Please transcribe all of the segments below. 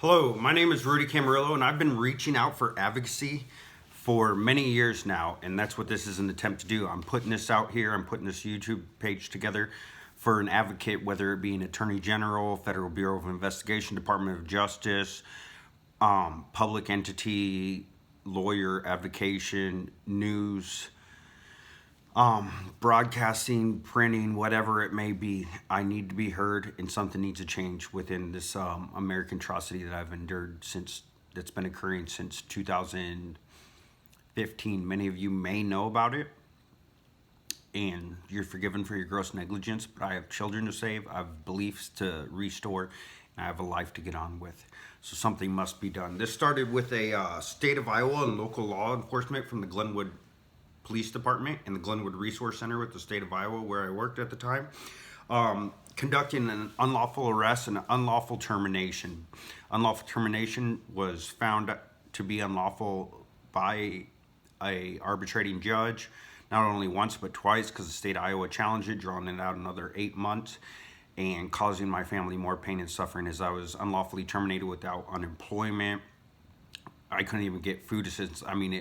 Hello, my name is Rudy Camarillo, and I've been reaching out for advocacy for many years now, and that's what this is an attempt to do. I'm putting this out here, I'm putting this YouTube page together for an advocate, whether it be an Attorney General, Federal Bureau of Investigation, Department of Justice, public entity, lawyer, advocation, news, broadcasting, printing, whatever it may be. I need to be heard, and something needs to change within this American atrocity that I've endured that's been occurring since 2015. Many of you may know about it, and you're forgiven for your gross negligence, but I have children to save, I have beliefs to restore, and I have a life to get on with. So something must be done. This started with a state of Iowa and local law enforcement from the Glenwood Police Department and the Glenwood Resource Center with the state of Iowa, where I worked at the time, conducting an unlawful arrest and an unlawful termination. Unlawful termination was found to be unlawful by a arbitrating judge, not only once but twice, because the state of Iowa challenged it, drawing it out another 8 months and causing my family more pain and suffering as I was unlawfully terminated without unemployment. I couldn't even get food assistance. I mean,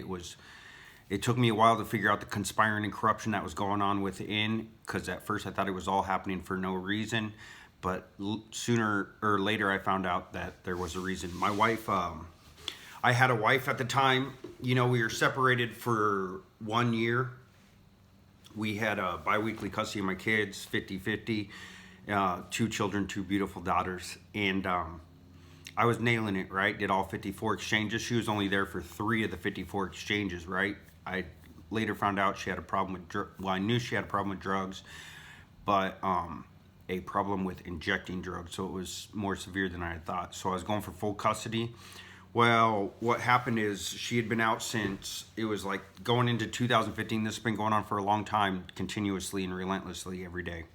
it took me a while to figure out the conspiring and corruption that was going on within, because at first I thought it was all happening for no reason, but sooner or later I found out that there was a reason. My wife, I had a wife at the time. You know, we were separated for 1 year. We had a bi-weekly custody of my kids, 50-50, 2 children, 2 beautiful daughters, and I was nailing it, right? Did all 54 exchanges. She was only there for 3 of the 54 exchanges, right? I later found out she had a problem with I knew she had a problem with drugs, but a problem with injecting drugs, so it was more severe than I had thought. So I was going for full custody. Well, what happened is she had been out since, it was like going into 2015. This has been going on for a long time, continuously and relentlessly every day.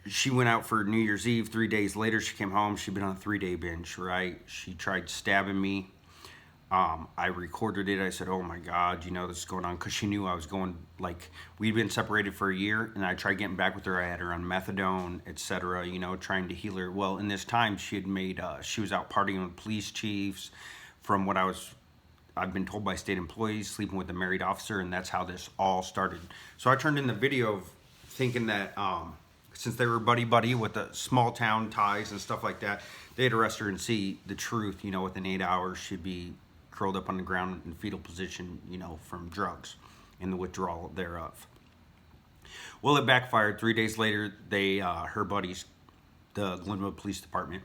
She went out for New Year's Eve. 3 days later, she came home. She'd been on a 3-day binge, right? She tried stabbing me. I recorded it. I said, oh my God, you know, this is going on, because she knew I was going, like, we'd been separated for a year, and I tried getting back with her. I had her on methadone, etc., you know, trying to heal her. Well, in this time, she had made, she was out partying with police chiefs, from what I've been told by state employees, sleeping with a married officer, and that's how this all started. So I turned in the video of thinking that, since they were buddy-buddy with the small town ties and stuff like that, they'd arrest her and see the truth. You know, within 8 hours, she'd be curled up on the ground in fetal position, you know, from drugs and the withdrawal thereof. Well, it backfired. 3 days later, her buddies, the Glenwood Police Department,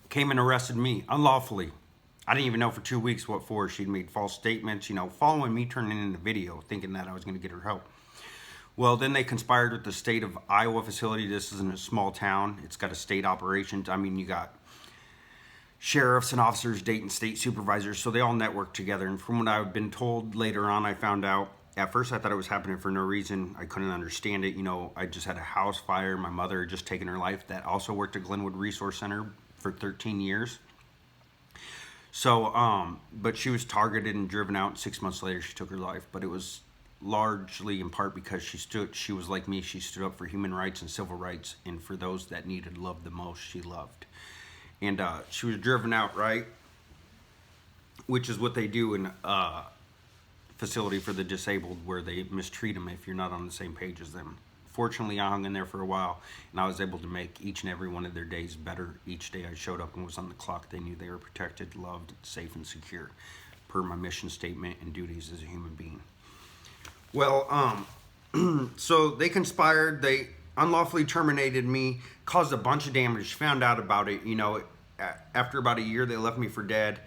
came and arrested me unlawfully. I didn't even know for 2 weeks what for. She'd made false statements, you know, following me turning in the video, thinking that I was going to get her help. Well, then they conspired with the state of Iowa facility. This is in a small town. It's got a state operations. I mean, you got sheriffs and officers, Dayton state supervisors, so they all networked together. And from what I've been told later on, I found out, at first I thought it was happening for no reason. I couldn't understand it. You know, I just had a house fire. My mother had just taken her life. That also worked at Glenwood Resource Center for 13 years. So, but she was targeted and driven out. 6 months later, she took her life. But it was largely in part because she was like me. She stood up for human rights and civil rights, and for those that needed love the most, she loved. And she was driven out, right? Which is what they do in a facility for the disabled, where they mistreat them if you're not on the same page as them. Fortunately, I hung in there for a while, and I was able to make each and every one of their days better. Each day I showed up and was on the clock, they knew they were protected, loved, safe, and secure, per my mission statement and duties as a human being. Well, so they conspired. They unlawfully terminated me, caused a bunch of damage, found out about it. You know, after about a year, they left me for dead,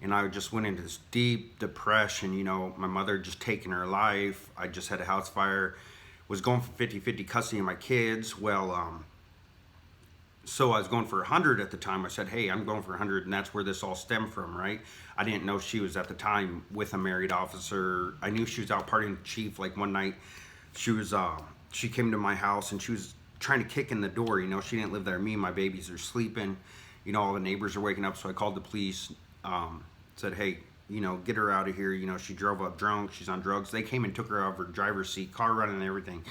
and I just went into this deep depression. You know, my mother had just taken her life. I just had a house fire, was going for 50-50 custody of my kids. Well, so I was going for 100 at the time. I said, hey, I'm going for 100, and that's where this all stemmed from, right? I didn't know she was at the time with a married officer. I knew she was out partying with the chief. Like one night, she came to my house, and she was trying to kick in the door. You know, she didn't live there. Me and my babies are sleeping. You know, all the neighbors are waking up, so I called the police, said, hey, you know, get her out of here. You know, she drove up drunk. She's on drugs. They came and took her out of her driver's seat, car running and everything.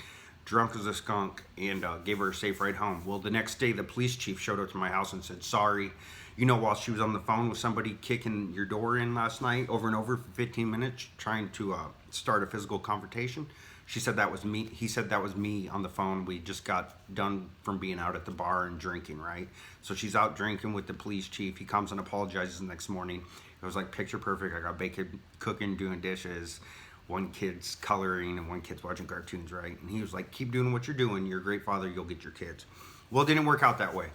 drunk as a skunk, and gave her a safe ride home. Well, the next day, the police chief showed up to my house and said, sorry. While she was on the phone with somebody kicking your door in last night over and over for 15 minutes, trying to start a physical confrontation, she said that was me. He said that was me on the phone. We just got done from being out at the bar and drinking, right? So she's out drinking with the police chief. He comes and apologizes the next morning. It was like picture perfect. I got bacon, cooking, doing dishes. One kid's coloring and one kid's watching cartoons, right? And he was like, keep doing what you're doing. You're a great father. You'll get your kids. Well, it didn't work out that way.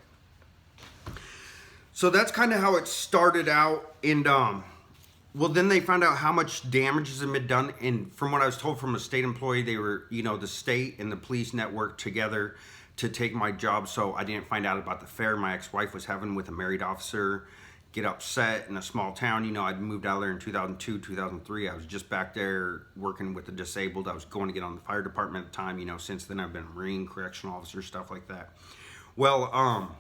So that's kind of how it started out. And, well, then they found out how much damage has been done. And from what I was told from a state employee, they were, the state and the police network together to take my job. So I didn't find out about the affair my ex-wife was having with a married officer, get upset in a small town. I'd moved out there in 2002, 2003. I was just back there working with the disabled. I was going to get on the fire department at the time. Since then I've been a Marine, correctional officer, stuff like that. Well,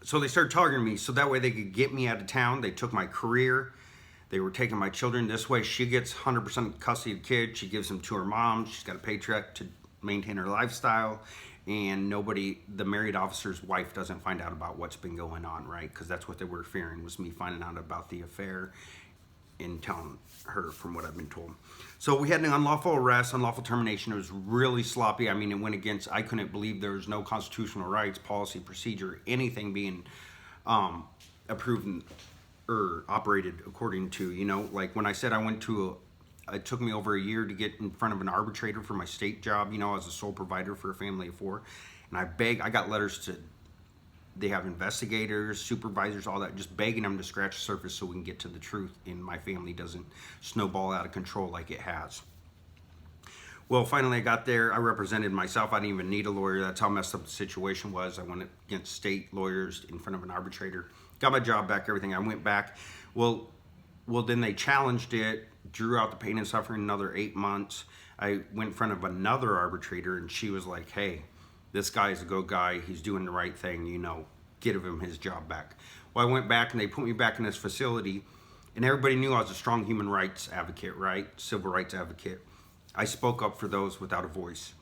so they started targeting me so that way they could get me out of town. They took my career. They were taking my children. This way she gets 100% custody of the kid. She gives them to her mom. She's got a paycheck to maintain her lifestyle. And the married officer's wife doesn't find out about what's been going on, right? Because that's what they were fearing, was me finding out about the affair and telling her from what I've been told. So we had an unlawful arrest, unlawful termination. It was really sloppy. It went against, I couldn't believe there was no constitutional rights, policy, procedure, anything being approved or operated according to, like when I said it took me over a year to get in front of an arbitrator for my state job, as a sole provider for a family of 4. And I got letters they have investigators, supervisors, all that, just begging them to scratch the surface so we can get to the truth and my family doesn't snowball out of control like it has. Well, finally I got there. I represented myself. I didn't even need a lawyer. That's how messed up the situation was. I went against state lawyers in front of an arbitrator. Got my job back, everything. I went back. Well, then they challenged it, drew out the pain and suffering another 8 months. I went in front of another arbitrator and she was like, hey, this guy's a good guy. He's doing the right thing, get him his job back. Well, I went back and they put me back in this facility and everybody knew I was a strong human rights advocate, right? Civil rights advocate. I spoke up for those without a voice.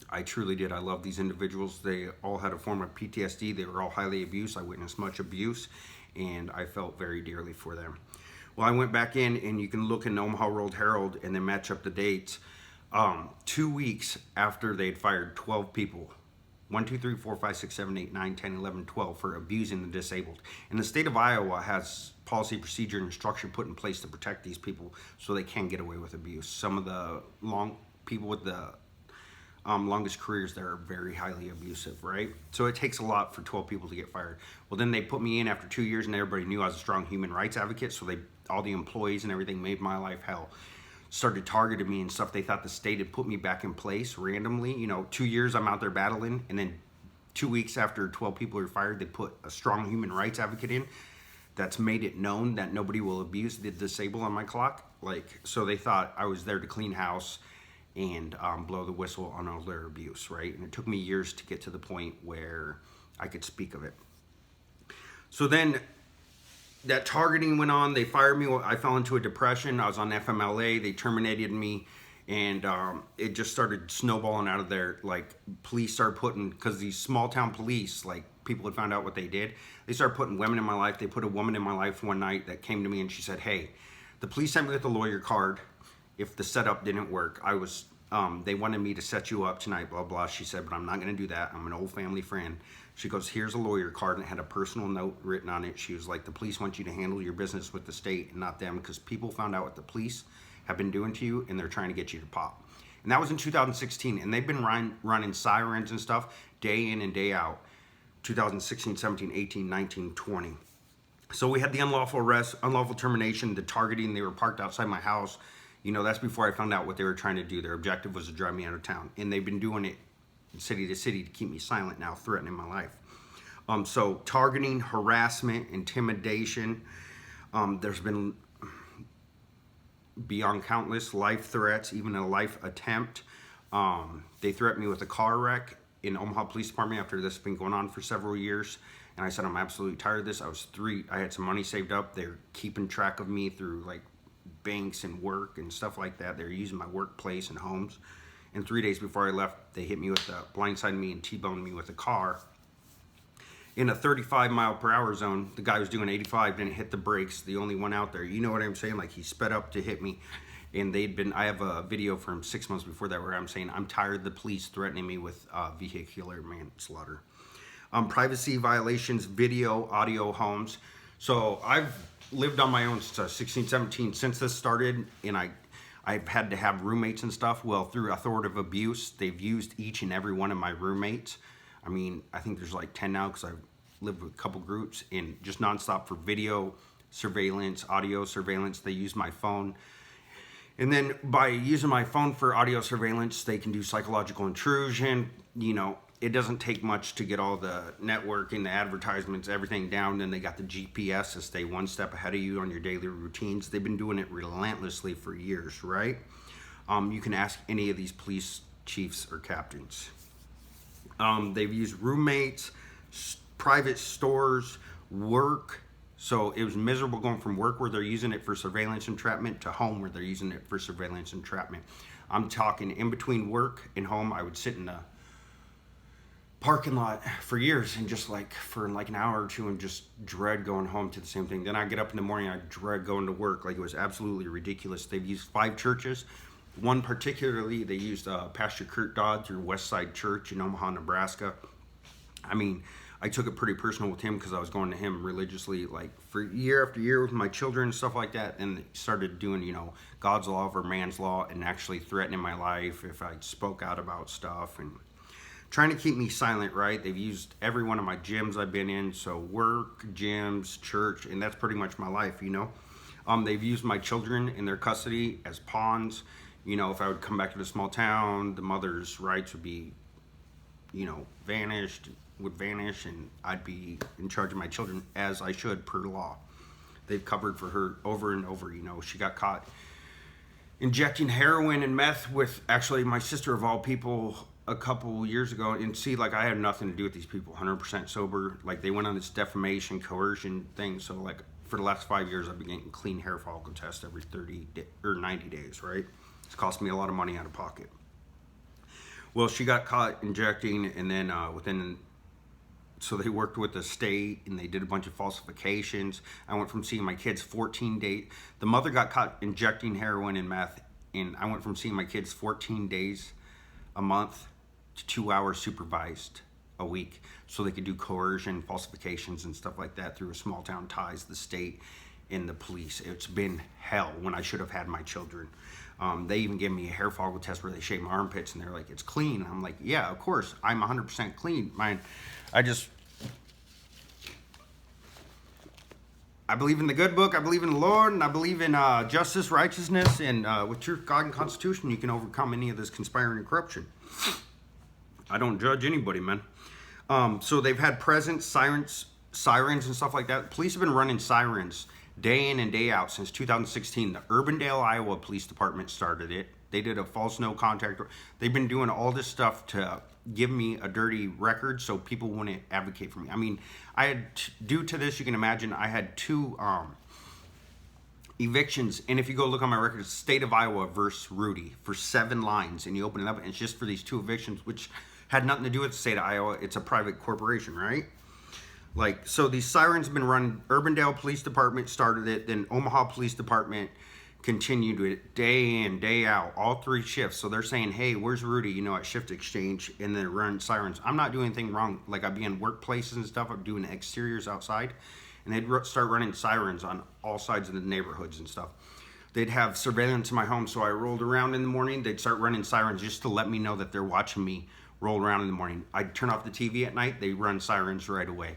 I truly did. I love these individuals. They all had a form of PTSD. They were all highly abused. I witnessed much abuse and I felt very dearly for them. Well, I went back in and you can look in the Omaha World Herald and then match up the dates. 2 weeks after they'd fired 12 people, 1, 2, 3, 4, 5, 6, 7, 8, 9, 10, 11, 12 for abusing the disabled. And the state of Iowa has policy, procedure, and structure put in place to protect these people so they can get away with abuse. Some of the people with the longest careers there are very highly abusive, right? So it takes a lot for 12 people to get fired. Well, then they put me in after 2 years and everybody knew I was a strong human rights advocate, so all the employees and everything made my life hell. Started targeting me and stuff. They thought the state had put me back in place randomly. 2 years I'm out there battling, and then 2 weeks after 12 people are fired, they put a strong human rights advocate in that's made it known that nobody will abuse the disabled on my clock. So they thought I was there to clean house and blow the whistle on all their abuse, right? And it took me years to get to the point where I could speak of it. So then that targeting went on. They fired me. I fell into a depression. I was on FMLA. They terminated me. And it just started snowballing out of there. Police started putting, because these small town police, people had found out what they did. They started putting women in my life. They put a woman in my life one night that came to me and she said, hey, the police sent me with a lawyer card if the setup didn't work. They wanted me to set you up tonight, blah, blah. She said, but I'm not going to do that. I'm an old family friend. She goes, here's a lawyer card, and it had a personal note written on it. She was like, the police want you to handle your business with the state and not them, because people found out what the police have been doing to you, and they're trying to get you to pop. And that was in 2016, and they've been running sirens and stuff day in and day out, 2016, 17, 18, 19, 20. So we had the unlawful arrest, unlawful termination, the targeting. They were parked outside my house. That's before I found out what they were trying to do. Their objective was to drive me out of town, and they've been doing it city to city to keep me silent now, threatening my life. So targeting, harassment, intimidation. There's been beyond countless life threats, even a life attempt. They threatened me with a car wreck in Omaha Police Department after this has been going on for several years. And I said, I'm absolutely tired of this. I had some money saved up. They're keeping track of me through banks and work and stuff like that. They're using my workplace and homes. And 3 days before I left, they hit me with blindsided me and T-boned me with a car in a 35-mile-per-hour zone. The guy was doing 85, didn't hit the brakes, the only one out there. You know what I'm saying? Like, he sped up to hit me. And I have a video from 6 months before that where I'm saying, I'm tired of the police threatening me with vehicular manslaughter. Privacy violations, video, audio homes. So I've lived on my own since 16, 17, since this started, and I've had to have roommates and stuff. Well, through authoritative abuse, they've used each and every one of my roommates. I mean, I think there's like 10 now because I've lived with a couple groups, and just nonstop for video surveillance, audio surveillance. They use my phone. And then by using my phone for audio surveillance, they can do psychological intrusion. You know, it doesn't take much to get all the networking, the advertisements, everything down. Then they got the GPS to stay one step ahead of you on your daily routines. They've been doing it relentlessly for years, right? You can ask any of these police chiefs or captains. They've used roommates, private stores, work. So it was miserable going from work where they're using it for surveillance entrapment to home where they're using it for surveillance entrapment. I'm talking in between work and home. I would sit in the parking lot for years and just like for like an hour or two and just dread going home to the same thing. Then I get up in the morning, I dread going to work. Like, it was absolutely ridiculous. They've used 5 churches. One particularly, they used Pastor Kurt Dodd through Westside Church in Omaha, Nebraska. I mean, I took it pretty personal with him because I was going to him religiously, like, for year after year with my children and stuff like that. And started doing, you know, God's law over man's law, and actually threatening my life if I spoke out about stuff and trying to keep me silent, right? They've used every one of my gyms I've been in. So work, gyms, church, and that's pretty much my life, you know. They've used my children in their custody as pawns. You know, if I would come back to the small town, the mother's rights would be, you know, would vanish, and I'd be in charge of my children as I should per law. They've covered for her over and over. You know, she got caught injecting heroin and meth with actually my sister of all people a couple years ago. And see, like, I had nothing to do with these people, 100% sober. Like, they went on this defamation, coercion thing. So, like, for the last 5 years, I've been getting clean hair follicle tests every 90 days, right? It's cost me a lot of money out of pocket. Well, she got caught injecting, and then so they worked with the state, and they did a bunch of falsifications. I went from seeing my kids 14 days. The mother got caught injecting heroin and meth, and I went from seeing my kids 14 days a month to 2 hours supervised a week, so they could do coercion, falsifications, and stuff like that through a small town ties, the state, and the police. It's been hell when I should have had my children. They even gave me a hair follicle test where they shaved my armpits, and they're like, it's clean. I'm like, yeah, of course, I'm 100% clean. I believe in the good book, I believe in the Lord, and I believe in justice, righteousness, and with truth, God, and Constitution, you can overcome any of this conspiring and corruption. I don't judge anybody, man. So they've had presents, sirens and stuff like that. Police have been running sirens day in and day out since 2016. The Urbandale, Iowa Police Department started it. They did a false no contact. They've been doing all this stuff to give me a dirty record so people wouldn't advocate for me. I mean, due to this, you can imagine, I had 2 evictions. And if you go look on my record, it's State of Iowa versus Rudy for 7 lines. And you open it up, and it's just for these 2 evictions, which had nothing to do with the state of Iowa. It's a private corporation, right? Like, so these sirens have been run. Urbandale Police Department started it, then Omaha Police Department continued it day in, day out, all 3 shifts. So they're saying, hey, where's Rudy, you know, at shift exchange, and then run sirens. I'm not doing anything wrong. Like, I'd be in workplaces and stuff. I'm doing exteriors outside, and they'd start running sirens on all sides of the neighborhoods and stuff. They'd have surveillance in my home, so I rolled around in the morning. They'd start running sirens just to let me know that they're watching me roll around in the morning. I'd turn off the TV at night. They run sirens right away.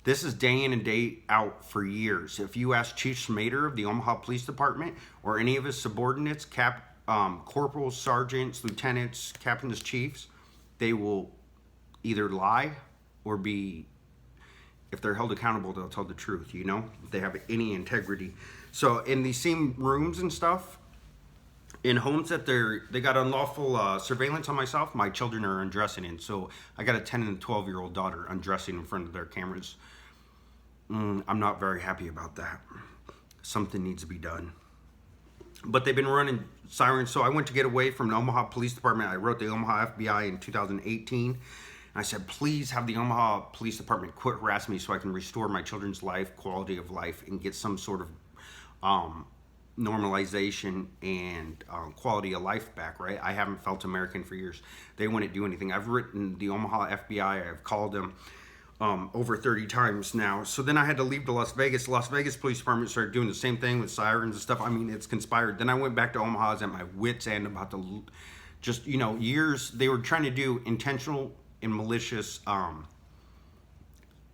This is day in and day out for years. If you ask Chief Schmader of the Omaha Police Department or any of his subordinates, corporals, sergeants, lieutenants, captains, chiefs, they will either lie or be, if they're held accountable, they'll tell the truth, you know, if they have any integrity. So in these same rooms and stuff, in homes that they got unlawful surveillance on myself, my children are undressing in. So I got a 10 and 12-year-old daughter undressing in front of their cameras. I'm not very happy about that. Something needs to be done. but they've been running sirens. So I went to get away from the Omaha Police Department. I wrote the Omaha FBI in 2018. And I said, please have the Omaha Police Department quit harassing me so I can restore my children's life, quality of life, and get some sort of normalization and quality of life back, right? I haven't felt American for years. They wouldn't do anything. I've written the Omaha FBI. I've called them over 30 times now. So then I had to leave to Las Vegas. Las Vegas Police Department started doing the same thing with sirens and stuff. I mean, it's conspired. Then I went back to Omaha. I was at my wit's end about to just, years. They were trying to do intentional and malicious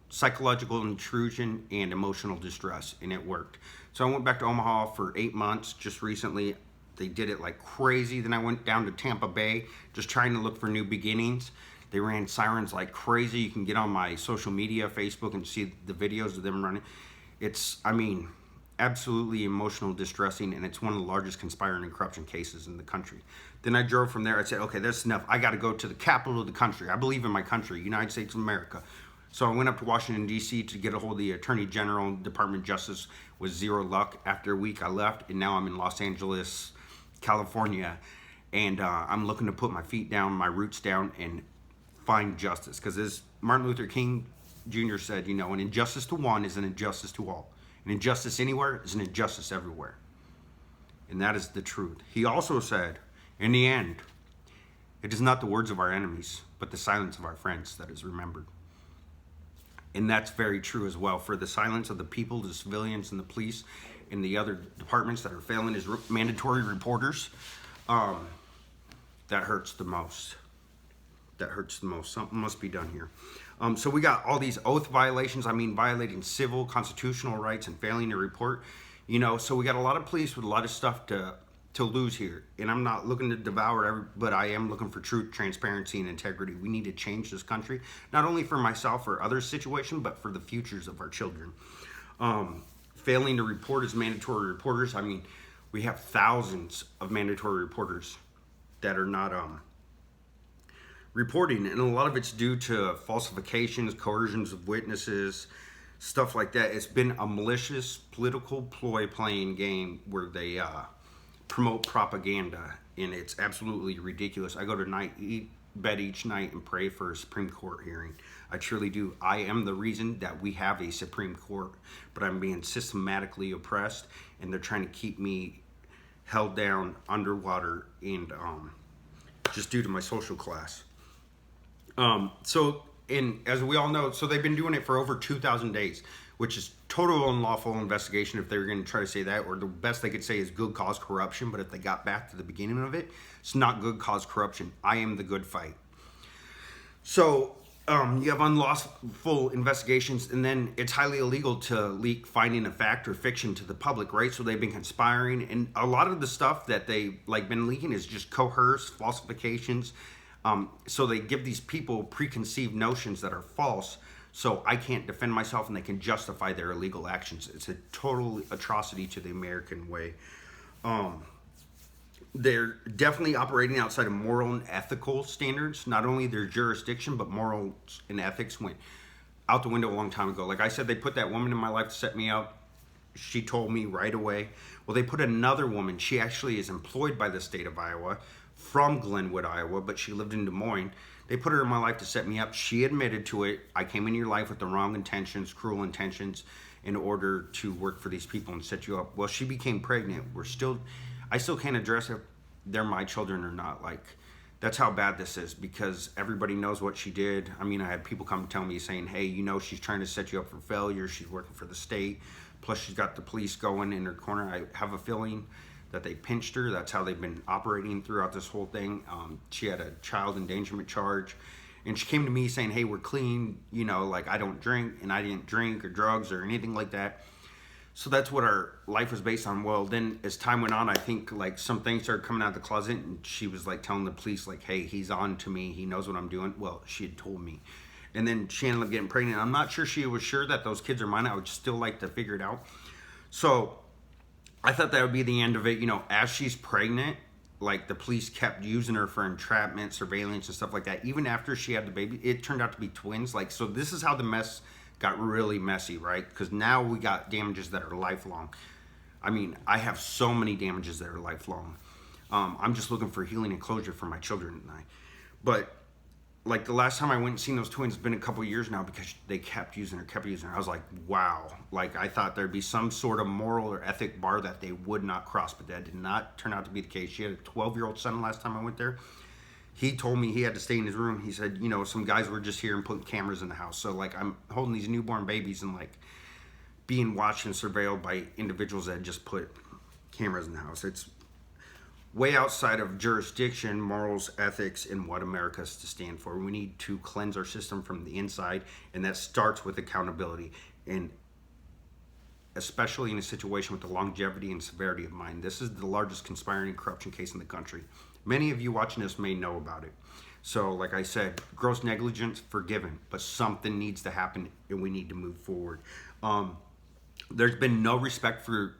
psychological intrusion and emotional distress, and it worked. So I went back to Omaha for 8 months just recently. They did it like crazy. Then I went down to Tampa Bay just trying to look for new beginnings. They ran sirens like crazy. You can get on my social media, Facebook, and see the videos of them running. It's, absolutely emotional distressing, and it's one of the largest conspiring and corruption cases in the country. Then I drove from there. I said, okay, that's enough. I got to go to the capital of the country. I believe in my country, United States of America. So I went up to Washington, D.C. to get a hold of the Attorney General, Department of Justice, with zero luck. After a week, I left, and now I'm in Los Angeles, California, and I'm looking to put my feet down, my roots down, and find justice. Because as Martin Luther King Jr. said, an injustice to one is an injustice to all. An injustice anywhere is an injustice everywhere. And that is the truth. He also said, in the end, it is not the words of our enemies, but the silence of our friends that is remembered. And that's very true as well. For the silence of the people, the civilians, and the police, and the other departments that are failing as mandatory reporters, that hurts the most. That hurts the most. Something must be done here. So we got all these oath violations. Violating civil, constitutional rights and failing to report. So we got a lot of police with a lot of stuff to lose here. And I'm not looking to devour but I am looking for truth, transparency, and integrity. We need to change this country, not only for myself or others' situation, but for the futures of our children. Failing to report as mandatory reporters. We have thousands of mandatory reporters that are not reporting, and a lot of it's due to falsifications, coercions of witnesses, stuff like that. It's been a malicious political ploy playing game where they promote propaganda, and it's absolutely ridiculous. I go to bed each night and pray for a Supreme Court hearing. I truly do. I am the reason that we have a Supreme Court, but I'm being systematically oppressed, and they're trying to keep me held down underwater, and just due to my social class. As we all know, so they've been doing it for over 2,000 days, which is total unlawful investigation if they're going to try to say that, or the best they could say is good cause corruption. But if they got back to the beginning of it, it's not good cause corruption. I am the good fight. So you have unlawful investigations, and then it's highly illegal to leak finding a fact or fiction to the public, right? So they've been conspiring, and a lot of the stuff that they been leaking is just coerced falsifications. So they give these people preconceived notions that are false, so I can't defend myself, and they can justify their illegal actions. It's a total atrocity to the American way. They're definitely operating outside of moral and ethical standards. Not only their jurisdiction, but morals and ethics went out the window a long time ago. Like I said, they put that woman in my life to set me up. She told me right away. Well, they put another woman. She actually is employed by the state of Iowa, from Glenwood, Iowa, but she lived in Des Moines. They put her in my life to set me up. She admitted to it. I came into your life with the wrong intentions, cruel intentions, in order to work for these people and set you up. Well, she became pregnant. I still can't address if they're my children or not. That's how bad this is, because everybody knows what she did. I had people come tell me saying, hey, she's trying to set you up for failure. She's working for the state. Plus, she's got the police going in her corner. I have a feeling that they pinched her. That's how they've been operating throughout this whole thing. She had a child endangerment charge, and she came to me saying, hey, we're clean, I don't drink, and I didn't drink or drugs or anything like that. So that's what our life was based on. Well, then as time went on, I think some things started coming out of the closet, and she was telling the police hey, he's on to me, he knows what I'm doing. Well, she had told me, and then she ended up getting pregnant. I'm not sure she was sure that those kids are mine. I would still like to figure it out. So I thought that would be the end of it. As she's pregnant, the police kept using her for entrapment, surveillance, and stuff like that. Even after she had the baby, it turned out to be twins. So this is how the mess got really messy, right? Because now we got damages that are lifelong. I mean, I have so many damages that are lifelong. I'm just looking for healing and closure for my children and I. But like the last time I went and seen those twins, it's been a couple years now because they kept using her. I was like, wow. Like I thought there'd be some sort of moral or ethic bar that they would not cross, but that did not turn out to be the case. She had a 12-year-old son last time I went there. He told me he had to stay in his room. He said, some guys were just here and putting cameras in the house. So like I'm holding these newborn babies and like being watched and surveilled by individuals that just put cameras in the house. It's way outside of jurisdiction, morals, ethics, and what America is to stand for. We need to cleanse our system from the inside, and that starts with accountability. And especially in a situation with the longevity and severity of mine, this is the largest conspiring and corruption case in the country. Many of you watching this may know about it. So, like I said, gross negligence, forgiven, but something needs to happen, and we need to move forward. There's been no respect for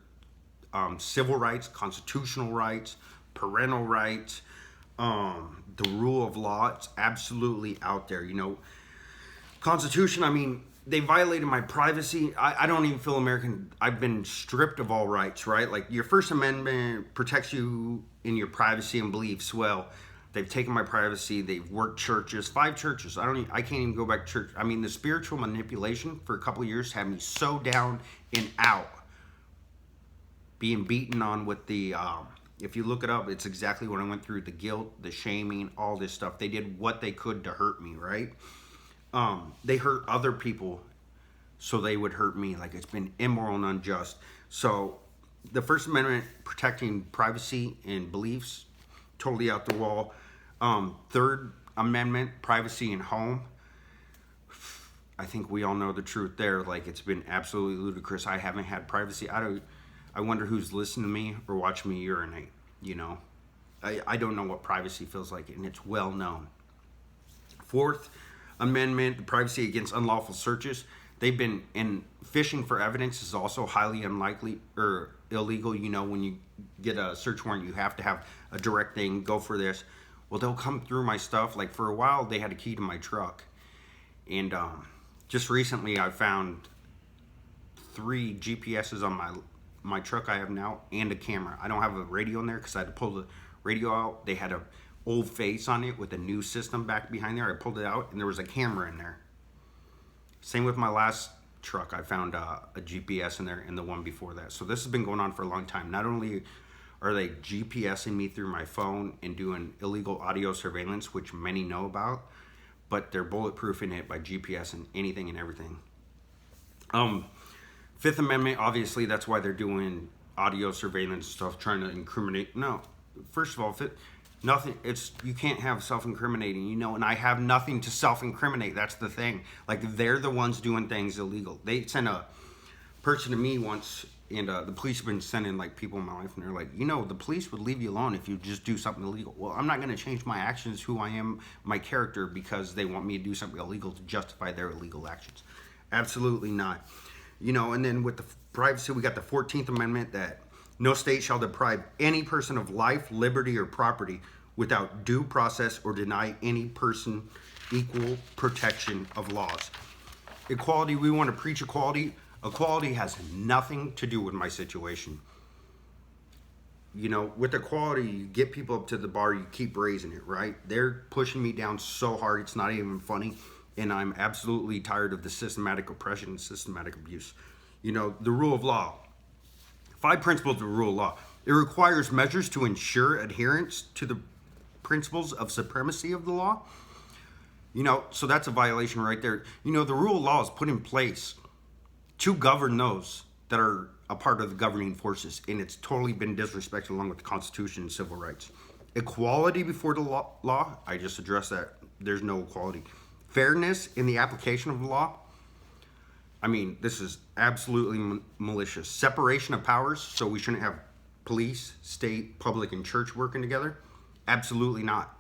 civil rights, constitutional rights, parental rights, the rule of law. It's absolutely out there. Constitution, I mean, they violated my privacy. I don't even feel American. I've been stripped of all rights, right? Like your First Amendment protects you in your privacy and beliefs. Well, they've taken my privacy. They've worked churches, 5 churches. I can't even go back to church. I mean, the spiritual manipulation for a couple of years had me so down and out, being beaten on with the, if you look it up, it's exactly what I went through, the guilt, the shaming, all this stuff. They did what they could to hurt me, right? They hurt other people so they would hurt me. Like, it's been immoral and unjust. So the First Amendment protecting privacy and beliefs, totally out the wall. Third Amendment, privacy and home. I think we all know the truth there. Like, it's been absolutely ludicrous. I haven't had privacy. I wonder who's listening to me or watching me urinate, I don't know what privacy feels like, and it's well known. Fourth Amendment, the privacy against unlawful searches. They've been in fishing for evidence is also highly unlikely or illegal. When you get a search warrant, you have to have a direct thing, go for this. Well, they'll come through my stuff. Like for a while, they had a key to my truck. And just recently, I found 3 GPSs on my truck I have now, and a camera. I don't have a radio in there because I had to pull the radio out. They had a old face on it with a new system back behind there. I pulled it out and there was a camera in there. Same with my last truck. I found a GPS in there and the one before that. So this has been going on for a long time. Not only are they GPSing me through my phone and doing illegal audio surveillance, which many know about, but they're bulletproofing it by GPS and anything and everything. Fifth Amendment, obviously, that's why they're doing audio surveillance stuff, trying to incriminate. No, first of all, you can't have self-incriminating, and I have nothing to self-incriminate. That's the thing. Like, they're the ones doing things illegal. They sent a person to me once, and the police have been sending like people in my life, and they're like, the police would leave you alone if you just do something illegal. Well, I'm not going to change my actions, who I am, my character, because they want me to do something illegal to justify their illegal actions. Absolutely not. And then with the privacy, we got the 14th Amendment that no state shall deprive any person of life, liberty, or property without due process or deny any person equal protection of laws. Equality, we want to preach equality. Equality has nothing to do with my situation. With equality, you get people up to the bar, you keep raising it, right? They're pushing me down so hard, it's not even funny. And I'm absolutely tired of the systematic oppression and systematic abuse. The rule of law. 5 principles of the rule of law. It requires measures to ensure adherence to the principles of supremacy of the law. So that's a violation right there. The rule of law is put in place to govern those that are a part of the governing forces. And it's totally been disrespected along with the Constitution and civil rights. Equality before the law. I just addressed that. There's no equality. Fairness in the application of the law. I mean, this is absolutely malicious. Separation of powers, so we shouldn't have police, state, public, and church working together. Absolutely not.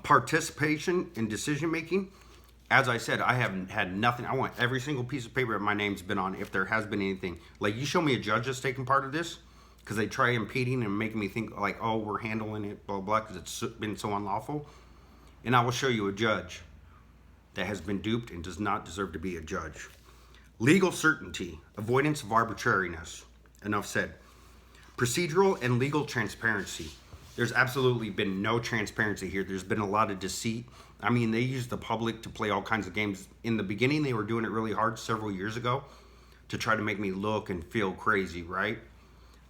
Participation in decision making. As I said, I haven't had nothing. I want every single piece of paper that my name's been on, if there has been anything. Like, you show me a judge that's taken part of this, because they try impeding and making me think like, oh, we're handling it, blah, blah, because it's been so unlawful. And I will show you a judge that has been duped and does not deserve to be a judge. Legal certainty, avoidance of arbitrariness. Enough said. Procedural and legal transparency. There's absolutely been no transparency here. There's been a lot of deceit. I mean, they use the public to play all kinds of games. In the beginning, they were doing it really hard several years ago to try to make me look and feel crazy, right?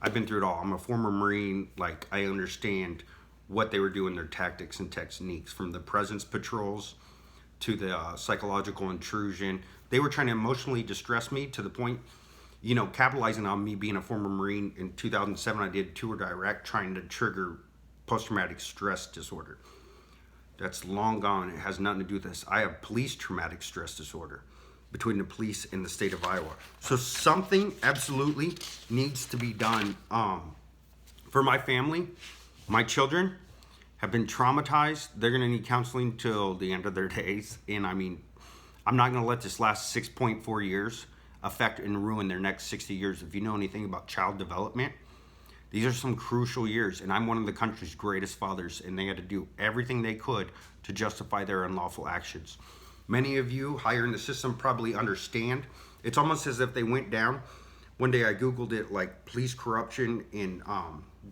I've been through it all. I'm a former Marine. Like, I understand what they were doing, their tactics and techniques, from the presence patrols to the psychological intrusion. They were trying to emotionally distress me to the point, capitalizing on me being a former Marine. In 2007, I did a tour to Iraq trying to trigger post-traumatic stress disorder. That's long gone. It has nothing to do with this. I have police traumatic stress disorder between the police and the state of Iowa. So something absolutely needs to be done for my family. My children have been traumatized. They're going to need counseling till the end of their days. And I mean, I'm not going to let this last 6.4 years affect and ruin their next 60 years. If you know anything about child development, these are some crucial years, and I'm one of the country's greatest fathers, and they had to do everything they could to justify their unlawful actions. Many of you higher in the system probably understand. It's almost as if they went down. One day I Googled it, like police corruption and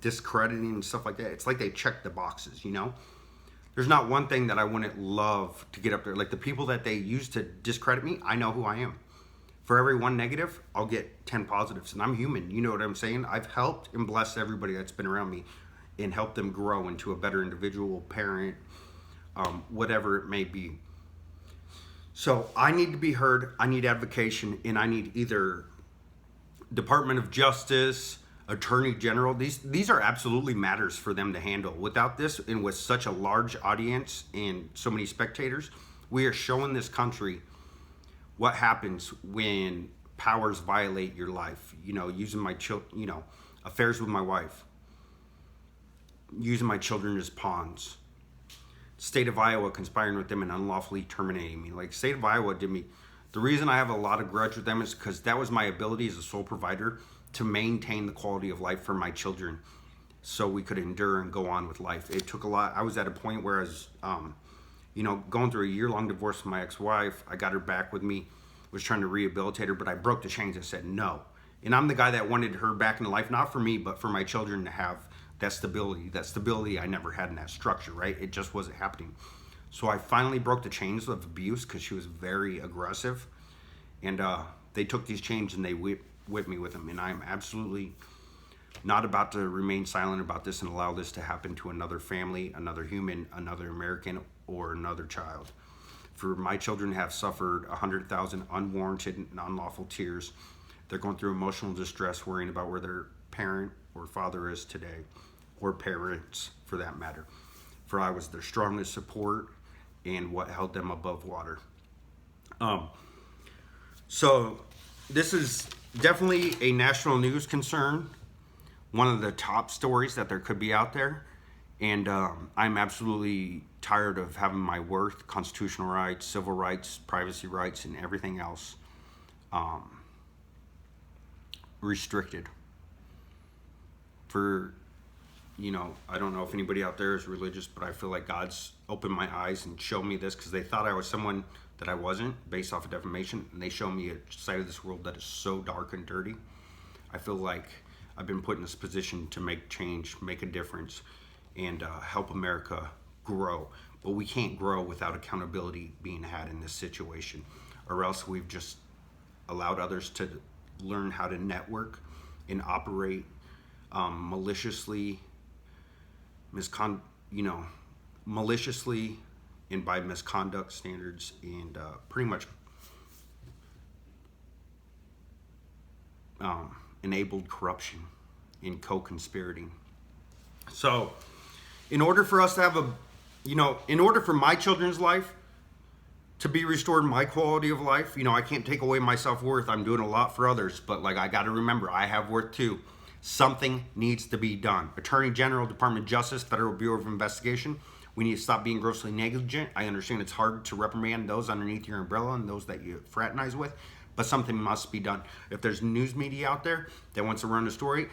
discrediting and stuff like that. It's like they checked the boxes, There's not one thing that I wouldn't love to get up there. Like the people that they use to discredit me, I know who I am. For every one negative, I'll get 10 positives. And I'm human. You know what I'm saying? I've helped and blessed everybody that's been around me and helped them grow into a better individual, parent, whatever it may be. So I need to be heard. I need advocation. And I need either Department of Justice, Attorney General. These are absolutely matters for them to handle. Without this, and with such a large audience and so many spectators, we are showing this country what happens when powers violate your life. Using my children, affairs with my wife, using my children as pawns. State of Iowa conspiring with them and unlawfully terminating me. Like, state of Iowa did me. The reason I have a lot of grudge with them is because that was my ability as a sole provider to maintain the quality of life for my children so we could endure and go on with life. It took a lot. I was at a point where I was going through a year-long divorce with my ex-wife. I got her back with me, was trying to rehabilitate her, but I broke the chains and said no. And I'm the guy that wanted her back in life, not for me, but for my children to have that stability. That stability I never had in that structure, right? It just wasn't happening. So I finally broke the chains of abuse because she was very aggressive. And they took these chains and they whipped me with them. And I'm absolutely not about to remain silent about this and allow this to happen to another family, another human, another American, or another child. For my children have suffered 100,000 unwarranted and unlawful tears. They're going through emotional distress, worrying about where their parent or father is today, or parents for that matter. For I was their strongest support and what held them above water. So this is definitely a national news concern. One of the top stories that there could be out there. And I'm absolutely tired of having my worth, constitutional rights, civil rights, privacy rights, and everything else restricted. I don't know if anybody out there is religious, but I feel like God's opened my eyes and showed me this because they thought I was someone that I wasn't based off of defamation. And they showed me a side of this world that is so dark and dirty. I feel like I've been put in this position to make change, make a difference, and help America grow. But we can't grow without accountability being had in this situation, or else we've just allowed others to learn how to network and operate maliciously and by misconduct standards, and pretty much enabled corruption in co-conspirating. So in order for us to have in order for my children's life to be restored, my quality of life, I can't take away my self-worth. I'm doing a lot for others, but I got to remember I have worth too. Something needs to be done. Attorney General, Department of Justice, Federal Bureau of Investigation. We need to stop being grossly negligent. I understand it's hard to reprimand those underneath your umbrella and those that you fraternize with, but something must be done. If there's news media out there that wants to run a story,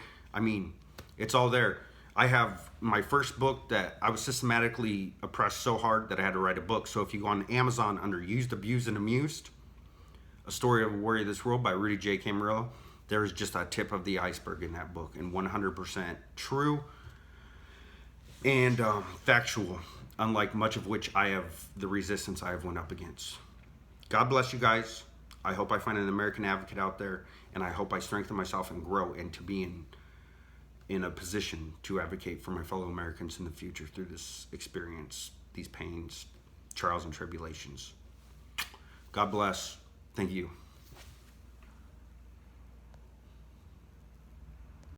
it's all there. I have my first book that I was systematically oppressed so hard that I had to write a book. So if you go on Amazon under Used, Abused, and Amused, A Story of a Warrior of This World by Rudy J. Camarillo. There's just a tip of the iceberg in that book, and 100% true and factual, unlike much of which I have the resistance I have went up against. God bless you guys. I hope I find an American advocate out there, and I hope I strengthen myself and grow into being in a position to advocate for my fellow Americans in the future through this experience, these pains, trials, and tribulations. God bless. Thank you.